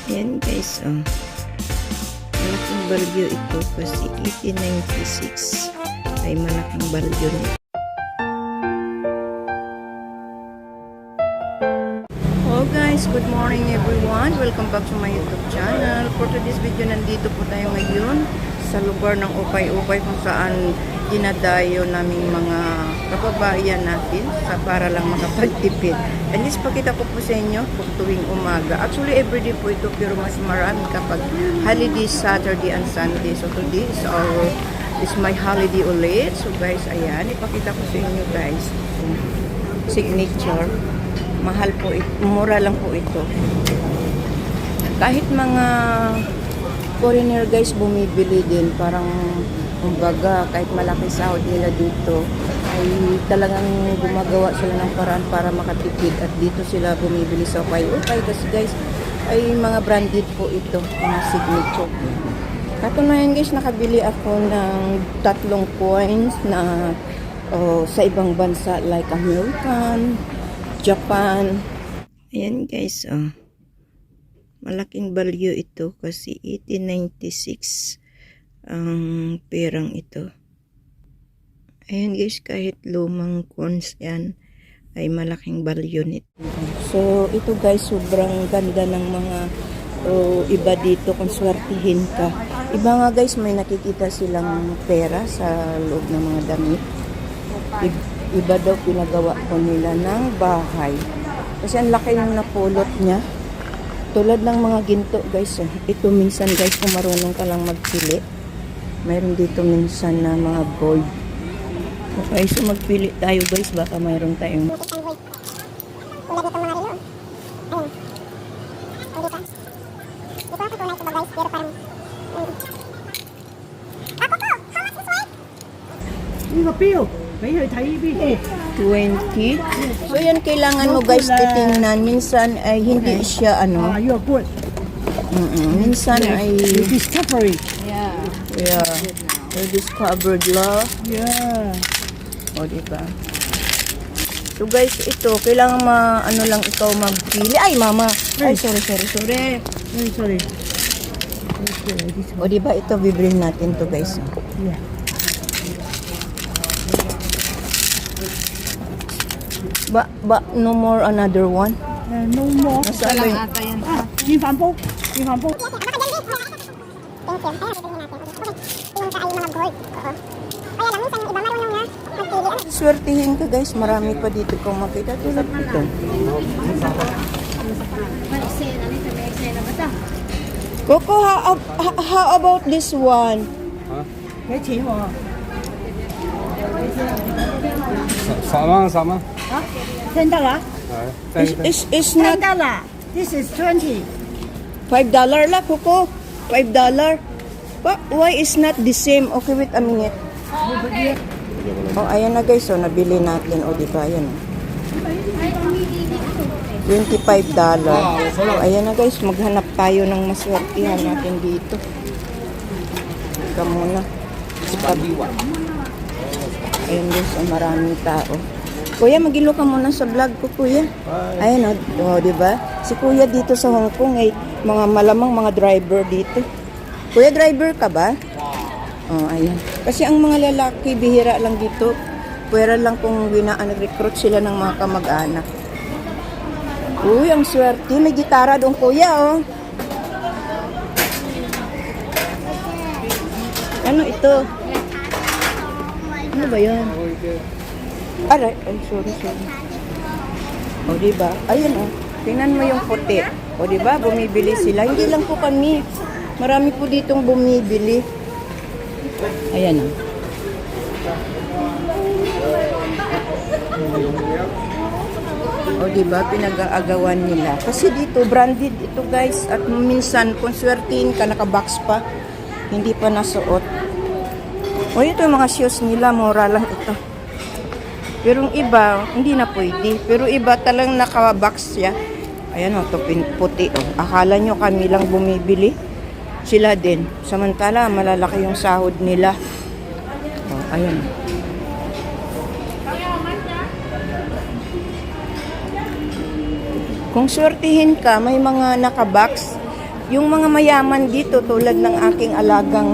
Ayan guys, oh. Malaking balyo ito kasi 1896 ay malaking balyo nito. Hello guys, good morning everyone. Welcome back to my YouTube channel. For today's video, nandito po tayo ngayon sa lugar ng Ukay-Ukay kung saan dinadayo naming mga kababayan natin para lang makapagtipid. At least pakita ko po sa inyo kung tuwing umaga. Actually, everyday po ito pero mas marami kapag holiday Saturday and Sunday. So today is my holiday ulit. So guys, ayan, ipakita ko sa inyo guys. Signature. Mahal po ito. Mura lang po ito. Kahit mga foreigner guys bumibili din, parang kumbaga kahit malaki sahod nila dito ay talagang gumagawa sila ng paraan para makatipid at dito sila bumibili sa Ukay-Ukay kasi guys ay mga branded po ito, mga signature. Katunayan guys, nakabili ako ng 3 coins na sa ibang bansa like American, Japan. Ayan guys, malaking value ito kasi 1896 ang perang ito. Ayan guys, kahit lumang coins yan ay malaking value nito. So ito guys, sobrang ganda ng mga iba dito kung swertihin ka. Iba nga guys, may nakikita silang pera sa loob ng mga damit. Iba daw pinagawa ko nila ng bahay. Kasi ang laki ng napulot niya. Tulad ng mga ginto guys. Ito minsan guys, kung marunong ka lang magpili, mayroon dito minsan na mga gold. Okay, so magpili tayo guys. Baka mayroon tayong Ini bill, 俾佢睇呢邊。 20. So yan kailangan mo guys titingnan. Minsan ay hindi siya Ah, you are good. minsan ay Discovery. yeah, rediscovered love. Yeah. O diba? So guys, ito kailangan ano lang ikaw magpili. Ay mama. Ay sorry. Sorry. O diba, ito bibilhin natin to guys. Yeah. But no more another one. No more. Nasaan ba yun? 意飯煲，意飯煲。 Swertihin ka guys, marami pa dito kung makita tulad dito. Coco, how about this one? 幾錢喎？ 10蚊，10蚊，嚇，聽得啦？Is 聽 not 得啦。This is 20. $5 la, Coco. $5. Why is not the same? Okay, wait a minute. Oh, ayan na guys. So, nabili natin. O, diba? Ayan. $25. Oh, ayan na guys. Maghanap tayo ng maswertihan natin dito. Ika muna. Ayan guys. Oh, maraming tao. Kuya, mag-ilo ka muna sa vlog ko, kuya. Ayan o, diba? Si kuya dito sa Hong Kong ay malamang mga driver dito. Kuya, driver ka ba? Oh, ayan. Kasi ang mga lalaki, bihira lang dito. Pwera lang kung recruit sila ng mga kamag-anak. Uy, ang swerte. May gitara doon, kuya, oh. Ano ito? Ano ba yan? Aray, sorry. O, diba? Ayun, o. Tingnan mo yung puti. O, diba? Bumibili sila. Hindi lang po kami. Marami po ditong bumibili. Ayan, o. O, diba? Pinag-aagawan nila. Kasi dito, branded ito, guys. At minsan, kung swertihin ka, nakabox pa. Hindi pa nasuot. O, ito yung mga shoes nila. Mura lang ito. Pero yung iba, hindi na pwede. Pero iba talang nakabox siya. Ayan o, ito puti o. Akala nyo kami lang bumibili. Sila din. Samantala, malalaki yung sahod nila. O, ayan. Kung swertihin ka, may mga nakabox. Yung mga mayaman dito, tulad ng aking alagang,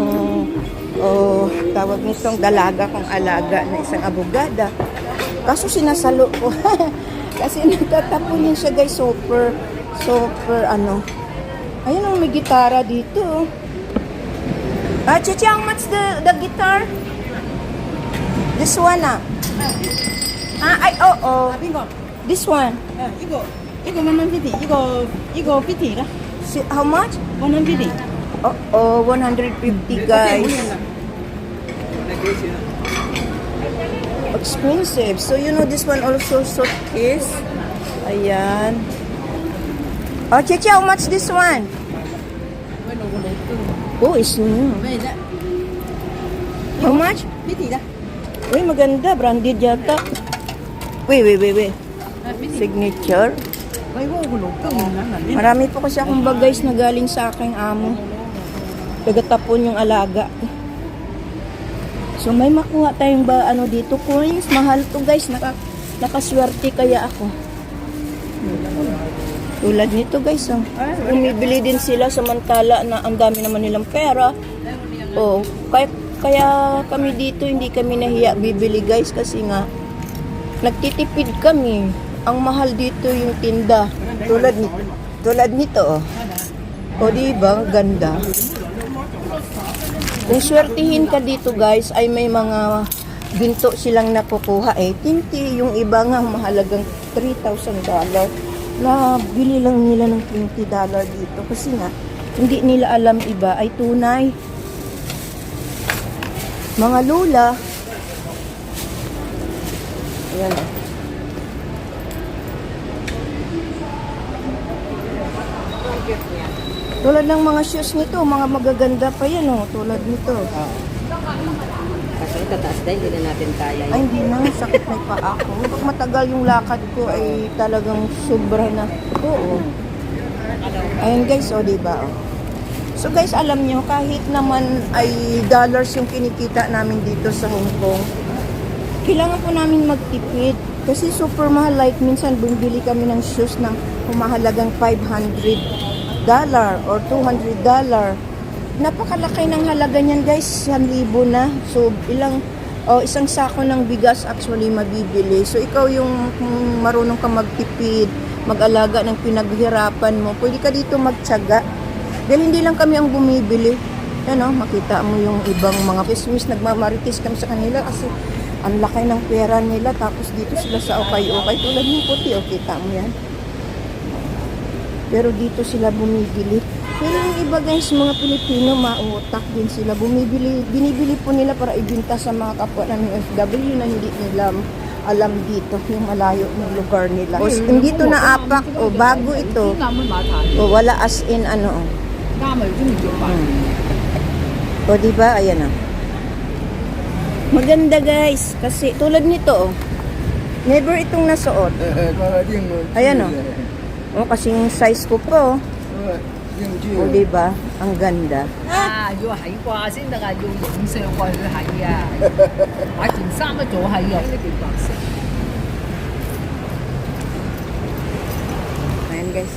tawag nitong dalaga kong alaga na isang abogada. Kaso sinasalo ko. Kasi natatapon yun siya guys, super, ano. Ayun, may gitara dito. Chichi, how much the guitar? This one, oo. 이거, This one. 이거 150, 이거 50 라. How much? 150. Oo, 150 guys. Expensive. So, you know, this one also suitcase. Ayan. Chichi, how much this one? Oh, is new. How much? 50 라. Uy, maganda. Branded yata. Wait. Signature. 아이고, 이거 높은 안 돼. Marami po kasi akong guys na galing sa aking amo. Tagatapon yung alaga. So may makuha tayong ano dito coins. Mahal to guys. Nakaswerte kaya ako. Tulad nito guys. Bumibili din sila samantala na ang dami naman nilang pera. Kaya kami dito hindi kami nahiya bibili guys kasi nga nagtitipid kami. Ang mahal dito yung tinda. Tulad nito. O diba? Ganda. Kung swertihin ka dito guys, ay may mga ginto silang nakukuha eh. Tinti, yung iba nga mahalagang $3,000. Na bili lang nila ng $20 dito. Kasi nga, hindi nila alam iba ay tunay. Mga lula. Ayan. Tulad ng mga shoes nito, mga magaganda pa yan tulad nito. Kasi tataas dahil hindi na natin kaya. Ay, hindi na, sakit may paa ko. Pag matagal yung lakad ko ay talagang sobra na. Oo. Ayun guys, diba? So guys, alam nyo, kahit naman ay dollars yung kinikita namin dito sa Hong Kong, kailangan po namin magtipid. Kasi super mahal, like minsan bumili kami ng shoes na humahalagang $500 or $200. Napakalaki ng halaga niyan guys, 1,000 na. So isang sako ng bigas actually mabibili. So ikaw yung marunong ka magtipid, mag-alaga ng pinaghirapan mo, pwede ka dito magtiyaga. Dahil hindi lang kami ang bumibili. Makita mo yung ibang mga kismis, nagmamaritis kami sa kanila kasi ang laki ng pera nila. Tapos dito sila sa okay-okay. Tulad ng puti, kita mo yan. Pero dito sila bumibili. Pero yung iba guys, mga Pilipino, mautak din sila. Binibili po nila para ibinta sa mga kapwa ng OFW na hindi nila alam dito, yung malayo ng lugar nila. Hindi ito naapak, bago ito. Wala as in diba? Ayan Maganda guys, kasi tulad nito never itong nasuot. Ayan kasing size ko po. Diba? Ang ganda. 要喺掛先得啊，要影相過去係啊，買件衫一早係啊，呢件白色。 Ayan guys.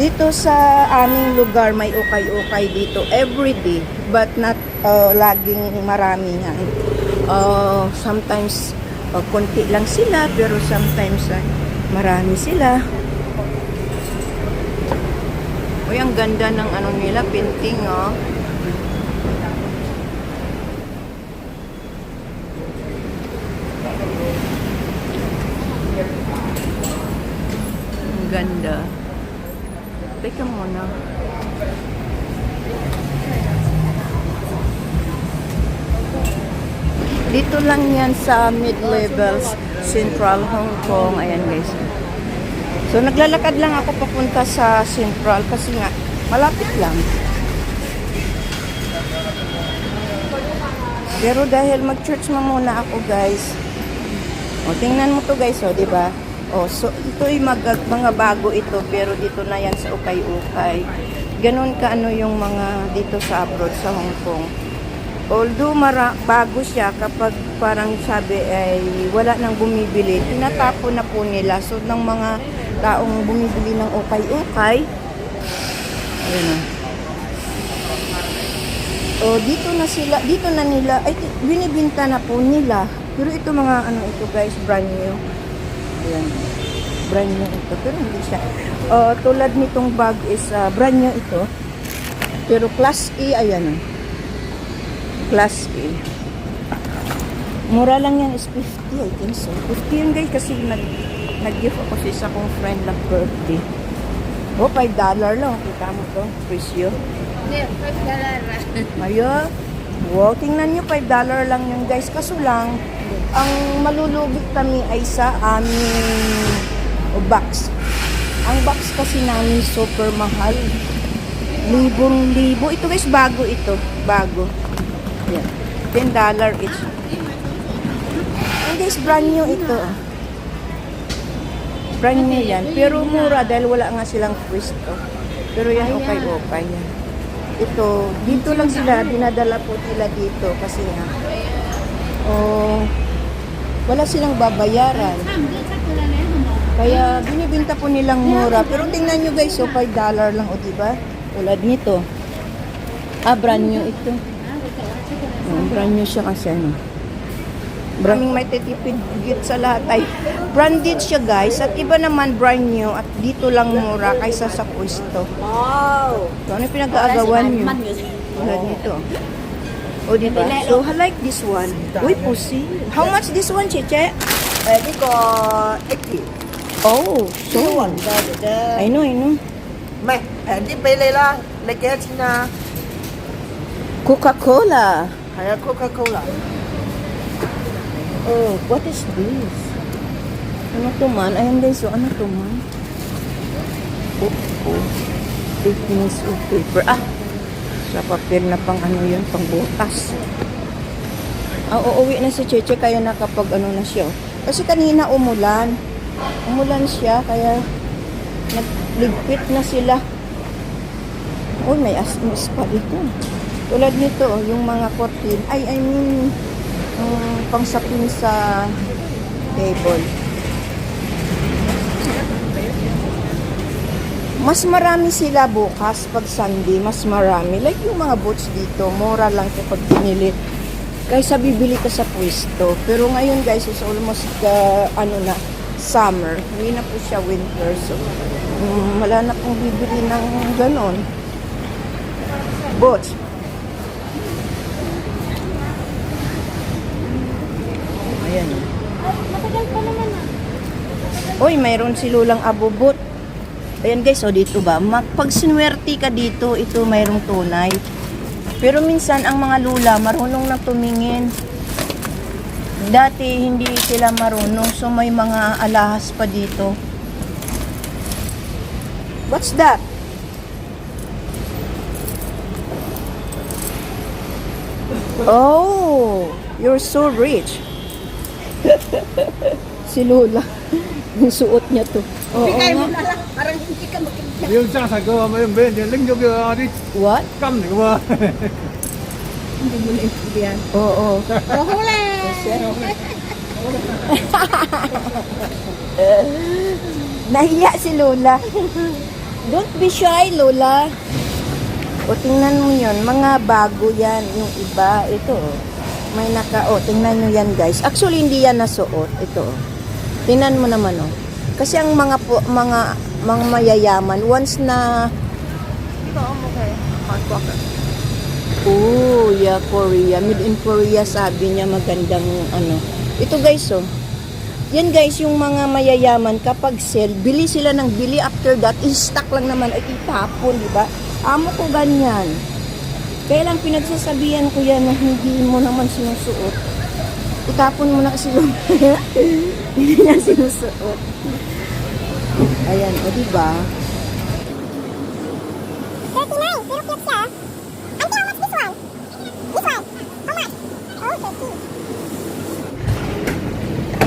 Dito sa aming lugar may ukay-ukay dito everyday, but not laging marami nga. Sometimes konti lang sila, pero sometimes marami sila. Uy, ang ganda ng nila, painting Ang ganda. Teka muna. Dito lang yan sa mid-levels, Central Hong Kong. Ayan guys. So naglalakad lang ako papunta sa Central kasi nga malapit lang. Pero dahil mag-church muna ako guys. Tingnan mo to guys, di ba? So ito ay mga bago ito, pero dito na yan sa ukay-ukay. Ganon ka yung mga dito sa abroad sa Hong Kong. Although bago siya, kapag parang sabi ay wala nang bumibili, tinatapon na po nila. So ng mga taong bumibili ng ukay-ukay. Ayan o. O, dito na nila, ay, binibinta na po nila. Pero ito mga, ano ito guys, brand new. Ayan. Brand new ito. Pero hindi siya. Tulad nitong bag is, brand new ito. Pero class A, ayan o. Class A. Mura lang yan is 50, I think so. 50 yun guys, kasi nag-gift ako sa isa kong friend na birthday. O, $5 lang. Kita mo to, presyo. Hindi, $5. Ayo, wow, tingnan nyo, $5 lang yun guys. Kaso lang, ang malulubig kami ay sa aming box. Ang box kasi namin super mahal. Libong-libo. Ito guys, bago ito. Bago. Yan. $10 each. Ang guys, brand new ito. Brand new yan. Pero mura dahil wala nga silang pwesto. Pero yan, okay yan. Ito, dito lang sila, dinadala po nila dito kasi nga, wala silang babayaran. Kaya binibinta po nilang mura. Pero tingnan nyo guys, so $5 lang, o diba? Tulad nito. Brand new ito. Brand new siya kasi ano. Maraming may titipid sa lahat ay branded siya guys. At iba naman brand new at dito lang mura kaysa sa pwesto. Wow. So, ano yung pinag-aagawan nyo? Tulad nito. O, diba? So, I like this one. Uy, pusi. How much this one, Chiche? This got 80. Oh, so. I know. Mày, đi bê lê la, lấy cái gì na? Coca-Cola. Hay là Coca-Cola. Oh, what is this? Ano to man? Ayan guys, so ano to man? Thickness of paper. Sa papel na pang ano yun, pang butas. Uuwi na si Cheche kaya nakapag ano na siya. Kasi kanina umulan. Umulan siya kaya nagligpit na sila. Oh, may asmis pa dito. Tulad nito, yung mga curtain. I mean, pangsapin sa table. Mas marami sila bukas pag Sunday, mas marami. Like yung mga boots dito, mura lang kapag pinili. Kaysa bibili ka sa pwesto. Pero ngayon guys, is almost summer. Hindi na po siya winter. So, wala na pong bibili ng ganon. Boots. Ayan. Matagal pa naman Uy, mayroon si Lulang abubot. Ayan guys, dito ba? Pag sinuwerte ka dito, ito mayroong tunay. Pero minsan, ang mga lula, marunong na tumingin. Dati, hindi sila marunong. So, may mga alahas pa dito. What's that? Oh, you're so rich. Si Lola. Yung suot niya to. Oo nga. Parang hindi ka makikita. Yung sa ko may ben yung linggo ko di What? kam ni ko. Hindi mo naintindihan. Oo. Huli! Nahiya si Lola. Don't be shy, Lola. O, tingnan mo yun. Mga bago yan. Yung iba. Ito, may tingnan nyo yan, guys. Actually, hindi yan nasuot. Ito, tingnan mo naman, Kasi ang mga mayayaman, once na... Oh, yeah, Korea. Made in Korea, sabi niya, magandang Ito, guys, Yan, guys, yung mga mayayaman, kapag sale, bili sila ng bili. After that, i-stock lang naman ay itapon, di ba? Amo ko ganyan. Kaya lang pinagsasabihan ko yan na hindi mo naman sinusuot. Itapon mo na kasi yung hindi niya sinusuot. Ayan, o diba? 39, pero cute siya. Auntie, how much this one? This one? How much? Oh, 30.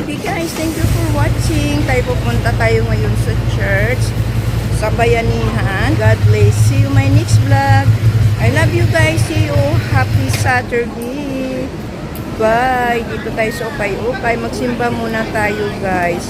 Okay guys, thank you for watching. Pupunta tayo ngayon sa church, sa Bayanihan. God bless. See you my next vlog. I love you guys. See you. Happy Saturday. Bye. Dito tayo sa Ukay-Ukay. Magsimba muna tayo guys.